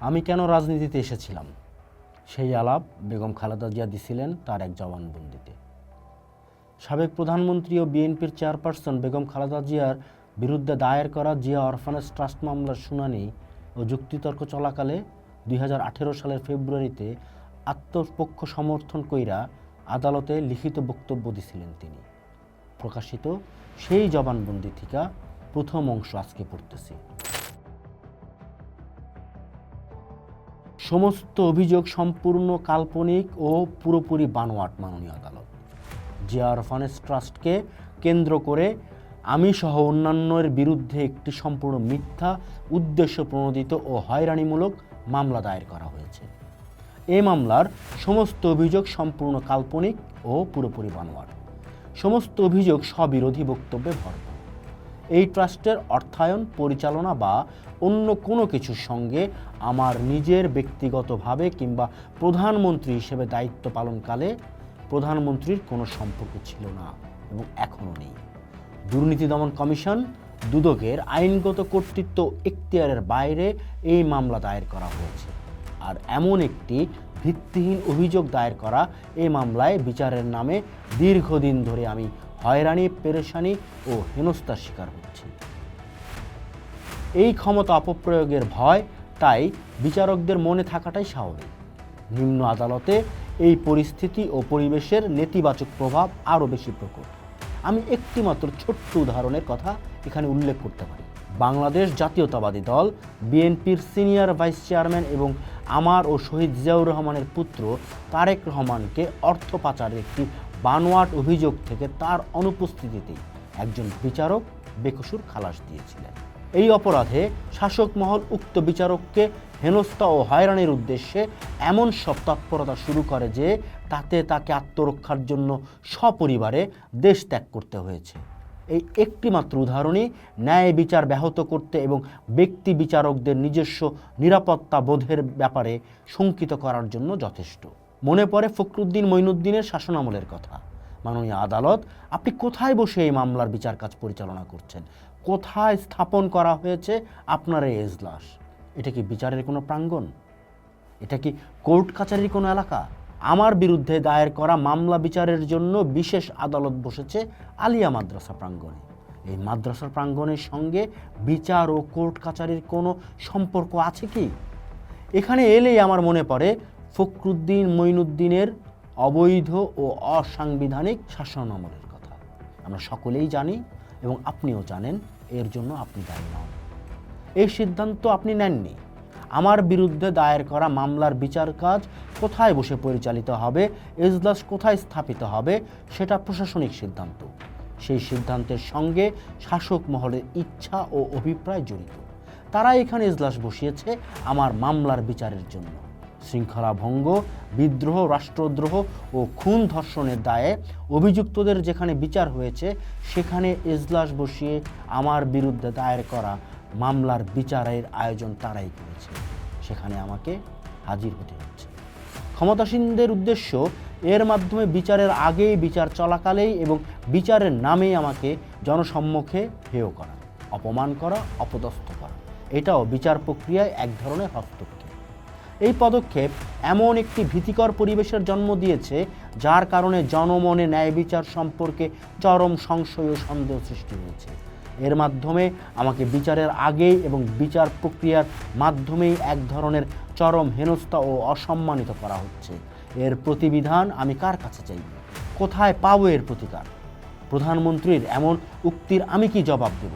আমি কেন রাজনীতিতে এসেছিলাম সেই আলাপ বেগম খালেদা জিয়া দিছিলেন তার এক জবানবন্দিতে। সাবেক প্রধানমন্ত্রী ও বিএনপির চেয়ারপারসন বেগম খালেদা জিয়ার বিরুদ্ধে দায়ের করা জিয়া অরফানেজ ট্রাস্ট মামলার শুনানি ও যুক্তিতর্ক চলাকালে 2018 সালের ফেব্রুয়ারিতে আত্মপক্ষ সমর্থন কইরা আদালতে লিখিত বক্তব্য দিছিলেন তিনি। প্রকাশিত সেই জবানবন্দি থেকে প্রথম অংশ আজকে পড়তেছি। সমস্ত অভিযোগ সম্পূর্ণ কাল্পনিক ও পুরোপুরি বানোয়াট। মাননীয় আদালত, জিয়া অরফানেজ ট্রাস্টকে কেন্দ্র করে আমি সহ অন্যান্যের বিরুদ্ধে একটি সম্পূর্ণ মিথ্যা, উদ্দেশ্য প্রণোদিত ও হয়রানিমূলক মামলা দায়ের করা হয়েছে। এই মামলার সমস্ত অভিযোগ সম্পূর্ণ কাল্পনিক ও পুরোপুরি বানোয়াট। সমস্ত অভিযোগ স্ববিরোধী বক্তব্যে ভরপুর। এই ট্রাস্টের অর্থায়ন, পরিচালনা বা অন্য কোনো কিছুর সঙ্গে আমার নিজের ব্যক্তিগতভাবে কিংবা প্রধানমন্ত্রী হিসেবে দায়িত্ব পালনকালে প্রধানমন্ত্রীর কোনো সম্পর্ক ছিল না এবং এখনও নেই। দুর্নীতি দমন কমিশন দুদকের আইনগত কর্তৃত্ব এখতিয়ারের বাইরে এই মামলা দায়ের করা হয়েছে। আর এমন একটি ভিত্তিহীন অভিযোগ দায়ের করা এই মামলায় বিচারের নামে দীর্ঘদিন ধরে আমি হয়রানি, পেরেশানি ও হেনস্থার শিকার হচ্ছি। এই ক্ষমতা অপপ্রয়োগের ভয় তাই বিচারকদের মনে থাকাটাই স্বাভাবিক। নিম্ন আদালতে এই পরিস্থিতি ও পরিবেশের নেতিবাচক প্রভাব আরও বেশি প্রকট। আমি একটিমাত্র ছোট্ট উদাহরণের কথা এখানে উল্লেখ করতে পারি। বাংলাদেশ জাতীয়তাবাদী দল বিএনপির সিনিয়র ভাইস চেয়ারম্যান এবং আমার ও শহীদ জিয়াউর রহমানের পুত্র তারেক রহমানকে অর্থ পাচারের একটি বানোয়াট অভিযোগ থেকে তার অনুপস্থিতিতেই একজন বিচারক বেকসুর খালাস দিয়েছিলেন। এই অপরাধে শাসক মহল উক্ত বিচারককে হেনস্থা ও হয়রানির উদ্দেশ্যে এমন সব তৎপরতা শুরু করে যে তাতে তাকে আত্মরক্ষার জন্য সপরিবারে দেশ ত্যাগ করতে হয়েছে। এই একটিমাত্র উদাহরণই ন্যায় বিচার ব্যাহত করতে এবং ব্যক্তি বিচারকদের নিজস্ব নিরাপত্তা বোধের ব্যাপারে শঙ্কিত করার জন্য যথেষ্ট। মনে পড়ে ফখরুদ্দিন মঈনুদ্দিনের শাসনামলের কথা। মাননীয় আদালত, আপনি কোথায় বসে এই মামলার বিচার কাজ পরিচালনা করছেন? কোথায় স্থাপন করা হয়েছে আপনার এই এজলাস? এটা কি বিচারের কোনো প্রাঙ্গণ? এটা কি কোর্ট কাছারির কোনো এলাকা? আমার বিরুদ্ধে দায়ের করা মামলা বিচারের জন্য বিশেষ আদালত বসেছে আলিয়া মাদ্রাসা প্রাঙ্গণে। এই মাদ্রাসার প্রাঙ্গণের সঙ্গে বিচার ও কোর্ট কাছারির কোনো সম্পর্ক আছে কি? এখানে এলেই আমার মনে পড়ে ফখরুদ্দিন মঈনুদ্দিনের অবৈধ ও অসাংবিধানিক শাসনামলের কথা। আমরা সকলেই জানি এবং আপনিও জানেন এর জন্য আপনি দায়ী নন। এই সিদ্ধান্ত আপনি নেননি। আমার বিরুদ্ধে দায়ের করা মামলার বিচার কাজ কোথায় বসে পরিচালিত হবে, এজলাস কোথায় স্থাপিত হবে, সেটা প্রশাসনিক সিদ্ধান্ত। সেই সিদ্ধান্তের সঙ্গে শাসক মহলের ইচ্ছা ও অভিপ্রায় জড়িত। তারা এখানে এজলাস বসিয়েছে আমার মামলার বিচারের জন্য। শৃঙ্খলা ভঙ্গ, বিদ্রোহ, রাষ্ট্রদ্রোহ ও খুন ধর্ষণের দায়ে অভিযুক্তদের যেখানে বিচার হয়েছে সেখানে এজলাস বসিয়ে আমার বিরুদ্ধে দায়ের করা মামলার বিচারের আয়োজন তারাই করেছে। সেখানে আমাকে হাজির হতে হচ্ছে। ক্ষমতাসীনদের উদ্দেশ্য এর মাধ্যমে বিচারের আগেই, বিচার চলাকালেই এবং বিচারের নামেই আমাকে জনসম্মুখে হেয় করা, অপমান করা, অপদস্থ করা। এটাও বিচার প্রক্রিয়ায় এক ধরনের হস্তক্ষেপ। এই পদক্ষেপ এমন একটি ভীতিকর পরিবেশের জন্ম দিয়েছে যার কারণে জনমনে ন্যায় বিচার সম্পর্কে চরম সংশয় ও সন্দেহ সৃষ্টি হয়েছে। এর মাধ্যমে আমাকে বিচারের আগেই এবং বিচার প্রক্রিয়ার মাধ্যমেই এক ধরনের চরম হেনস্থা ও অসম্মানিত করা হচ্ছে। এর প্রতিবিধান আমি কার কাছে চাইব? কোথায় পাবো এর প্রতিকার? প্রধানমন্ত্রীর এমন উক্তির আমি কি জবাব দেব?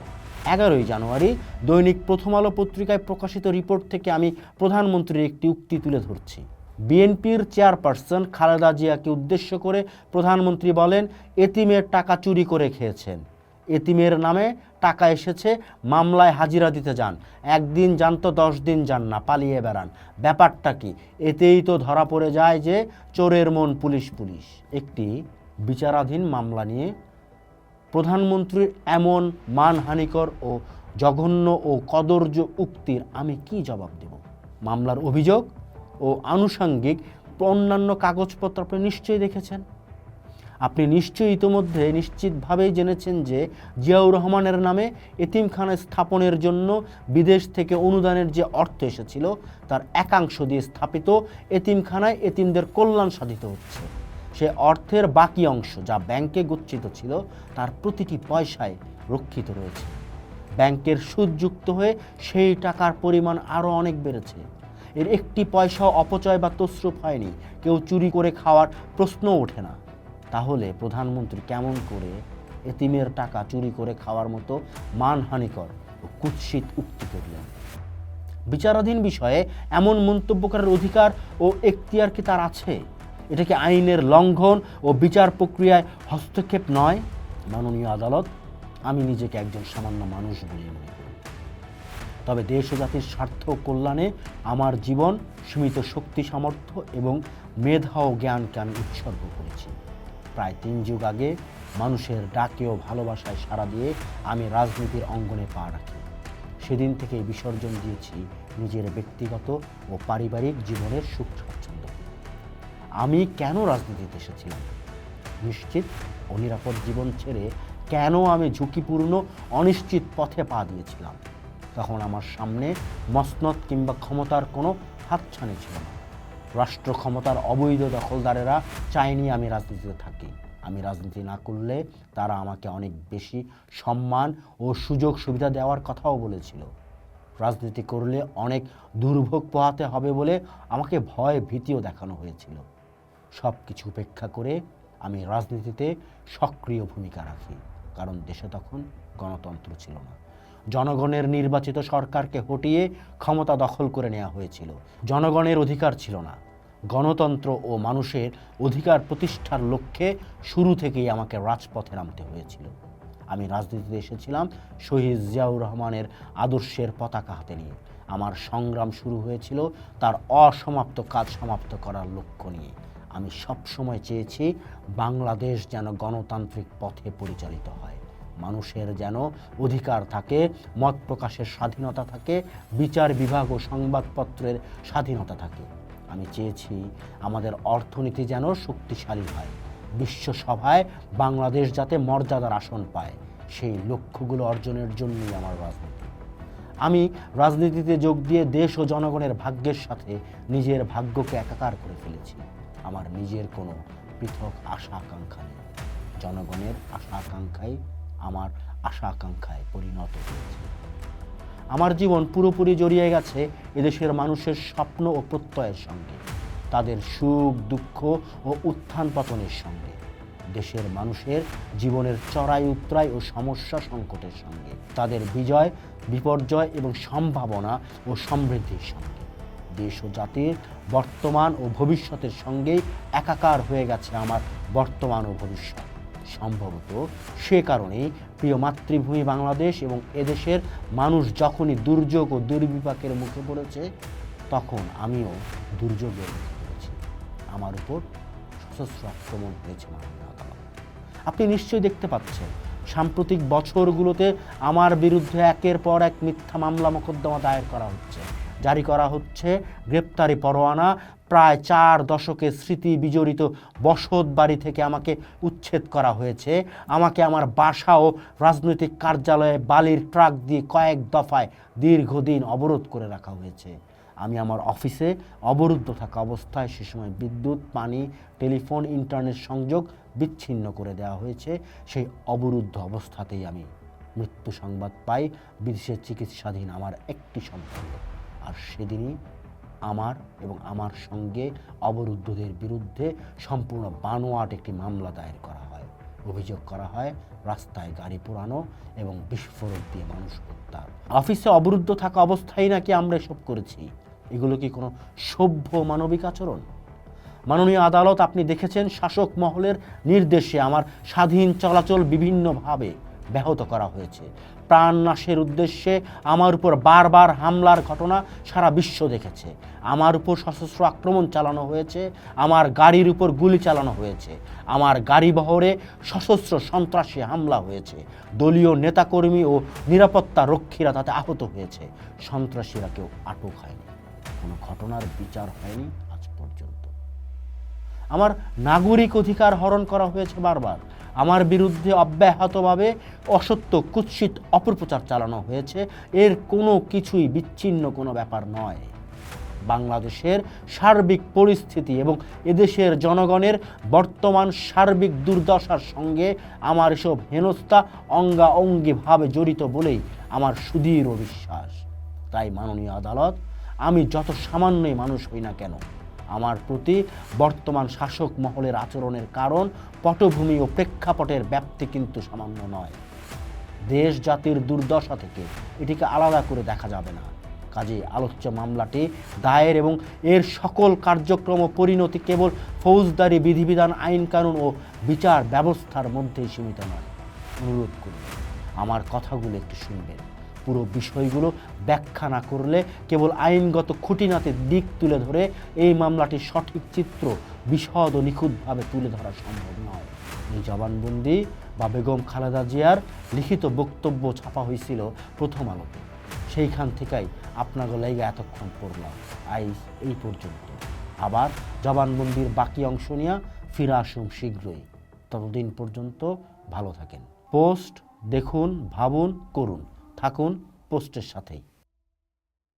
11 জানুয়ারি দৈনিক প্রথম আলো পত্রিকায় প্রকাশিত রিপোর্ট থেকে আমি প্রধানমন্ত্রীর একটি উক্তি তুলে ধরছি। বিএনপির চেয়ারপারসন খালেদা জিয়াকে উদ্দেশ্য করে প্রধানমন্ত্রী বলেন, এতিমের টাকা চুরি করে খেয়েছেন। এতিমের নামে টাকা এসেছে, মামলায় হাজিরা দিতে যান। একদিন যান তো 10 দিন যান না, পালিয়ে বেড়ান। ব্যাপারটা কি? এতেই তো ধরা পড়ে যায় যে চোরের মন পুলিশ পুলিশ। একটি বিচারাধীন মামলা নিয়ে প্রধানমন্ত্রীর এমন মানহানিকর ও জঘন্য ও কদর্য উক্তির আমি কি জবাব দেব? মামলার অভিযোগ ও আনুষঙ্গিক অন্যান্য কাগজপত্র আপনি নিশ্চয়ই দেখেছেন। আপনি নিশ্চয়ই ইতোমধ্যে নিশ্চিতভাবেই জেনেছেন যে জিয়াউর রহমানের নামে এতিমখানা স্থাপনের জন্য বিদেশ থেকে অনুদানের যে অর্থ এসেছিল তার একাংশ দিয়ে স্থাপিত এতিমখানায় এতিমদের কল্যাণ সাধিত হচ্ছে। সে অর্থের বাকি অংশ যা ব্যাংকে গচ্ছিত ছিল তার প্রতিটি পয়সায় রক্ষিত রয়েছে। ব্যাংকের সুদযুক্ত হয়ে সেই টাকার পরিমাণ আরও অনেক বেড়েছে। এর একটি পয়সাও অপচয় বা তছরূপ হয়নি, কেউ চুরি করে খাওয়ার প্রশ্নও ওঠে না। তাহলে প্রধানমন্ত্রী কেমন করে এতিমের টাকা চুরি করে খাওয়ার মতো মানহানিকর ও কুৎসিত উক্তি করলেন? বিচারাধীন বিষয়ে এমন মন্তব্য করার অধিকার ও এখতিয়ার কি তার আছে? এটা কি আইনের লঙ্ঘন ও বিচার প্রক্রিয়ায় হস্তক্ষেপ নয়? মাননীয় আদালত, আমি নিজেকে একজন সামান্য মানুষ বলে মনে করি, তবে দেশ ও জাতির স্বার্থ ও কল্যাণে আমার জীবন, সীমিত শক্তি সামর্থ্য এবং মেধা ও জ্ঞানকে আমি উৎসর্গ করেছি। প্রায় 3 যুগ আগে মানুষের ডাকে ও ভালোবাসায় সাড়া দিয়ে আমি রাজনীতির অঙ্গনে পা রাখি। সেদিন থেকেই বিসর্জন দিয়েছি নিজের ব্যক্তিগত ও পারিবারিক জীবনের সুখ স্বাচ্ছন্দ্য। আমি কেন রাজনীতিতে এসেছিলাম? নিশ্চিত ও নিরাপদ জীবন ছেড়ে কেন আমি ঝুঁকিপূর্ণ অনিশ্চিত পথে পা দিয়েছিলাম? তখন আমার সামনে মসনদ কিংবা ক্ষমতার কোনো হাতছানি ছিল না। রাষ্ট্র ক্ষমতার অবৈধ দখলদারেরা চায়নি আমি রাজনীতিতে থাকি। আমি রাজনীতি না করলে তারা আমাকে অনেক বেশি সম্মান ও সুযোগ সুবিধা দেওয়ার কথাও বলেছিল। রাজনীতি করলে অনেক দুর্ভোগ পোহাতে হবে বলে আমাকে ভয় ভীতিও দেখানো হয়েছিল। সব কিছু উপেক্ষা করে আমি রাজনীতিতে সক্রিয় ভূমিকা রাখি, কারণ দেশে তখন গণতন্ত্র ছিল না। জনগণের নির্বাচিত সরকারকে হটিয়ে ক্ষমতা দখল করে নেওয়া হয়েছিল। জনগণের অধিকার ছিল না। গণতন্ত্র ও মানুষের অধিকার প্রতিষ্ঠার লক্ষ্যে শুরু থেকেই আমাকে রাজপথে নামতে হয়েছিল। আমি রাজনীতিতে এসেছিলাম শহীদ জিয়াউর রহমানের আদর্শের পতাকা হাতে নিয়ে। আমার সংগ্রাম শুরু হয়েছিল তার অসমাপ্ত কাজ সমাপ্ত করার লক্ষ্য নিয়ে। আমি সবসময় চেয়েছি বাংলাদেশ যেন গণতান্ত্রিক পথে পরিচালিত হয়, মানুষের যেন অধিকার থাকে, মত প্রকাশের স্বাধীনতা থাকে, বিচার বিভাগ ও সংবাদপত্রের স্বাধীনতা থাকে। আমি চেয়েছি আমাদের অর্থনীতি যেন শক্তিশালী হয়, বিশ্বসভায় বাংলাদেশ যাতে মর্যাদার আসন পায়। সেই লক্ষ্যগুলো অর্জনের জন্যই আমার রাজনীতি। আমি রাজনীতিতে যোগ দিয়ে দেশ ও জনগণের ভাগ্যের সাথে নিজের ভাগ্যকে একাকার করে ফেলেছি। আমার নিজের কোনো পৃথক আশা আকাঙ্ক্ষা নেই। জনগণের আশা আকাঙ্ক্ষাই আমার আশা আকাঙ্ক্ষায় পরিণত হয়েছে। আমার জীবন পুরোপুরি জড়িয়ে গেছে এদেশের মানুষের স্বপ্ন ও প্রত্যয়ের সঙ্গে, তাদের সুখ দুঃখ ও উত্থান পতনের সঙ্গে, দেশের মানুষের জীবনের চড়াই উতরাই ও সমস্যা সংকটের সঙ্গে, তাদের বিজয় বিপর্যয় এবং সম্ভাবনা ও সমৃদ্ধির সঙ্গে। দেশ ও জাতির বর্তমান ও ভবিষ্যতের সঙ্গেই একাকার হয়ে গেছে আমার বর্তমান ও ভবিষ্যৎ। সম্ভবত সে কারণেই প্রিয় মাতৃভূমি বাংলাদেশ এবং এদেশের মানুষ যখনই দুর্যোগ ও দুর্বিপাকের মুখে পড়েছে, তখন আমিও দুর্যোগের মুখে পড়েছি। আমার উপর সশস্ত্র আক্রমণ হয়েছে মাননীয় আদালত। আপনি নিশ্চয়ই দেখতে পাচ্ছেন সাম্প্রতিক বছরগুলোতে আমার বিরুদ্ধে একের পর এক মিথ্যা মামলা মোকদ্দমা দায়ের করা হচ্ছে, জারি করা হচ্ছে গ্রেপ্তারি পরোয়ানা। প্রায় 4 দশকের স্মৃতি বিজড়িত বসত বাড়ি থেকে আমাকে উচ্ছেদ করা হয়েছে। আমাকে আমার বাসা ও রাজনৈতিক কার্যালয়ে বালির ট্রাক দিয়ে কয়েক দফায় দীর্ঘদিন অবরোধ করে রাখা হয়েছে। আমি আমার অফিসে অবরুদ্ধ থাকা অবস্থায় সে সময় বিদ্যুৎ, পানি, টেলিফোন, ইন্টারনেট সংযোগ বিচ্ছিন্ন করে দেওয়া হয়েছে। সেই অবরুদ্ধ অবস্থাতেই আমি মৃত্যু সংবাদ পাই বিদেশে চিকিৎসাধীন আমার একটি সন্তান। আর সেদিনই আমার এবং আমার সঙ্গে অবরুদ্ধদের বিরুদ্ধে সম্পূর্ণ বানোয়াট একটি মামলা দায়ের করা হয়। অভিযোগ করা হয় রাস্তায় গাড়ি পোড়ানো এবং বিস্ফোরক দিয়ে মানুষ হত্যা। অফিসে অবরুদ্ধ থাকা অবস্থায় নাকি আমরা এসব করেছি। এগুলো কি কোনো সভ্য মানবিক আচরণ? মাননীয় আদালত, আপনি দেখেছেন শাসক মহলের নির্দেশে আমার স্বাধীন চলাচল বিভিন্নভাবে ব্যাহত করা হয়েছে। প্রাণনাশের উদ্দেশ্যে আমার উপর বারবার হামলার ঘটনা সারা বিশ্ব দেখেছে। আমার উপর সশস্ত্র আক্রমণ চালানো হয়েছে, আমার গাড়ির উপর গুলি চালানো হয়েছে, আমার গাড়ি বহরে সশস্ত্র সন্ত্রাসী হামলা হয়েছে, দলীয় নেতাকর্মী ও নিরাপত্তা রক্ষীরা তাতে আহত হয়েছে। সন্ত্রাসীরা কেউ আটক হয়নি, কোনো ঘটনার বিচার হয়নি আজ পর্যন্ত। আমার নাগরিক অধিকার হরণ করা হয়েছে বারবার, আমার বিরুদ্ধে অব্যাহতভাবে অসত্য কুৎসিত অপপ্রচার চালানো হয়েছে। এর কোনো কিছুই বিচ্ছিন্ন কোনো ব্যাপার নয়। বাংলাদেশের সার্বিক পরিস্থিতি এবং এদেশের জনগণের বর্তমান সার্বিক দুর্দশার সঙ্গে আমার এসব হেনস্থা অঙ্গাঅঙ্গিভাবে জড়িত বলেই আমার সুদৃঢ় বিশ্বাস। তাই মাননীয় আদালত, আমি যত সামান্যই মানুষ হই না কেন, আমার প্রতি বর্তমান শাসক মহলের আচরণের কারণ, পটভূমি ও প্রেক্ষাপটের ব্যাপ্তি কিন্তু সামান্য নয়। দেশ জাতির দুর্দশা থেকে এটিকে আলাদা করে দেখা যাবে না। কাজেই আলোচ্য মামলাটি দায়ের এবং এর সকল কার্যক্রম ও পরিণতি কেবল ফৌজদারি বিধিবিধান, আইন কানুন ও বিচার ব্যবস্থার মধ্যেই সীমিত নয়। অনুরোধ করব আমার কথাগুলো একটু শুনবেন। পুরো বিষয়গুলো ব্যাখ্যা না করলে কেবল আইনগত খুঁটিনাটির দিক তুলে ধরে এই মামলাটির সঠিক চিত্র বিশদ ও নিখুঁতভাবে তুলে ধরা সম্ভব নয়। এই জবানবন্দি বা বেগম খালেদা জিয়ার লিখিত বক্তব্য ছাপা হয়েছিল প্রথম আলোতে। সেইখান থেকেই আপনাকে লাইগা এতক্ষণ পড়লাম। আইজ এই পর্যন্ত। আবার জবানবন্দির বাকি অংশ নিয়ে ফিরে আসুন শীঘ্রই। ততদিন পর্যন্ত ভালো থাকেন। পোস্ট দেখুন, ভাবুন, করুন। থাকুন পোস্টের সাথেই।